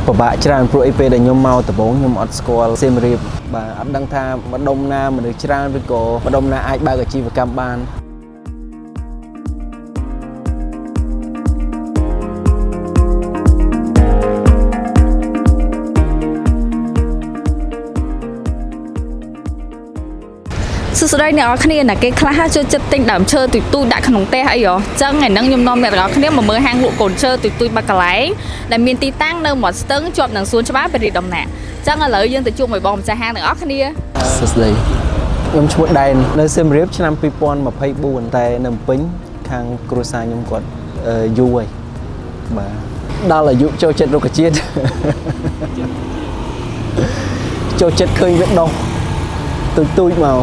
ប្របាក់ច្រើនព្រោះអីពេលដែលខ្ញុំមកដំបូងខ្ញុំអត់ស្គាល់សៀមរាបបាទអត់ដឹងថាម្ដុំណាមនុស្សច្រើនឬក៏ម្ដុំណាអាចបើកអាជីវកម្មបានសួស្តីអ្នកនរគ្នាណាគេខ្លះចូលចិត្តទិញដើមឈើទុយទុយដាក់ក្នុងផ្ទះអីហ៎ចឹងថ្ងៃហ្នឹងខ្ញុំនាំអ្នកនរគ្នាមកមើលហាងលក់កូនឈើទុយទុយបាត់កន្លែងដែលមានទីតាំងនៅមាត់ស្ទឹងជាប់នឹងសួនច្បារព្រះរាជដំណាក់ចឹងឥឡូវយើងទៅជួបមួយបងម្ចាស់ហាងទាំងអស់គ្នាសួស្តីខ្ញុំឈ្មោះដែននៅសៀមរាបឆ្នាំ2024តែនៅពេញខាងគ្រួសារខ្ញុំគាត់យូរហើយបាទដល់អាយុចូលចិត្តរុក្ខជាតិចូលចិត្តឃើញវាដុះទុយទុយមក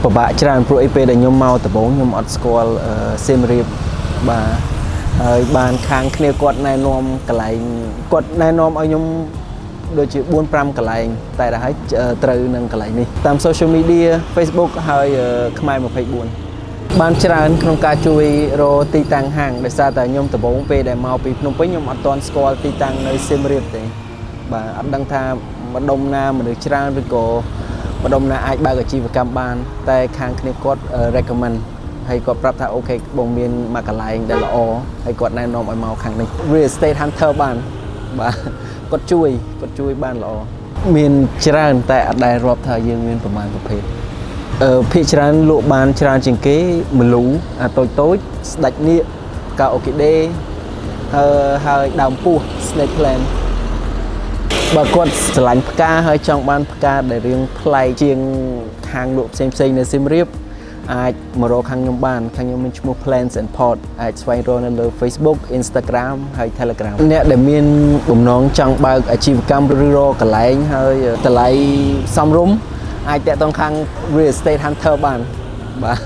ពិបាកច្រើនព្រោះអីពេលដែលខ្ញុំមកដំបូងខ្ញុំអត់ស្គាល់សៀមរាបបាទហើយបានខាងគ្នាគាត់ណែនាំកន្លែងគាត់ណែនាំឲ្យខ្ញុំដូចជា 4-5 កន្លែងតែដល់ហើយត្រូវនឹងកន្លែងនេះតាម social media Facebook ហើយខ្មែរ24បានច្រើនក្នុងការជួយរកទីតាំងហាងដោយសារតែខ្ញុំដំបូងពេលដែលមកពីភ្នំពេញខ្ញុំអត់ទាន់ស្គាល់ទីតាំងនៅសៀមរាបទេបាទអត់ដឹងថាម្ដុំណាមនុស្សច្រើនឬក៏ម្ដុំណាអាចបើកអាជីវកម្មបានតែខាងគ្នាគាត់ recommend ហើយគាត់ប្រាប់ថាអូខេបងមានមួយកន្លែងដែលល្អហើយគាត់ណែនាំឲ្យមកខាងនេះ Real Estate Hunter បានបាទគាត់ជួយបានល្អមានច្រើនតែអត់ដែលរាប់ថាយើងមានប្រមាណប្រភេទភាគច្រើនលក់បានច្រើនជាងគេមលូអាតូចស្ដាច់នៀកកាអូគីដេហើយដើមពោះ Snake Plantបើគាត់ស្រឡាញ់ផ្កាហើយចង់បានផ្កាដែលរាងប្លែកជាងហាងលក់ផ្សេងនៅសៀមរាបអាចមករកខាងខ្ញុំបានខាងខ្ញុំមានឈ្មោះ Plants and Pot អាចស្វែងរកនៅលើ Facebook Instagram ហើយ Telegram អ្នកដែលមានបំណងចង់បើកអាជីវកម្មឬរកកន្លែងហើយតម្លៃសមរម្យអាចតាក់ទងខាង Real Estate Hunter បានបាទ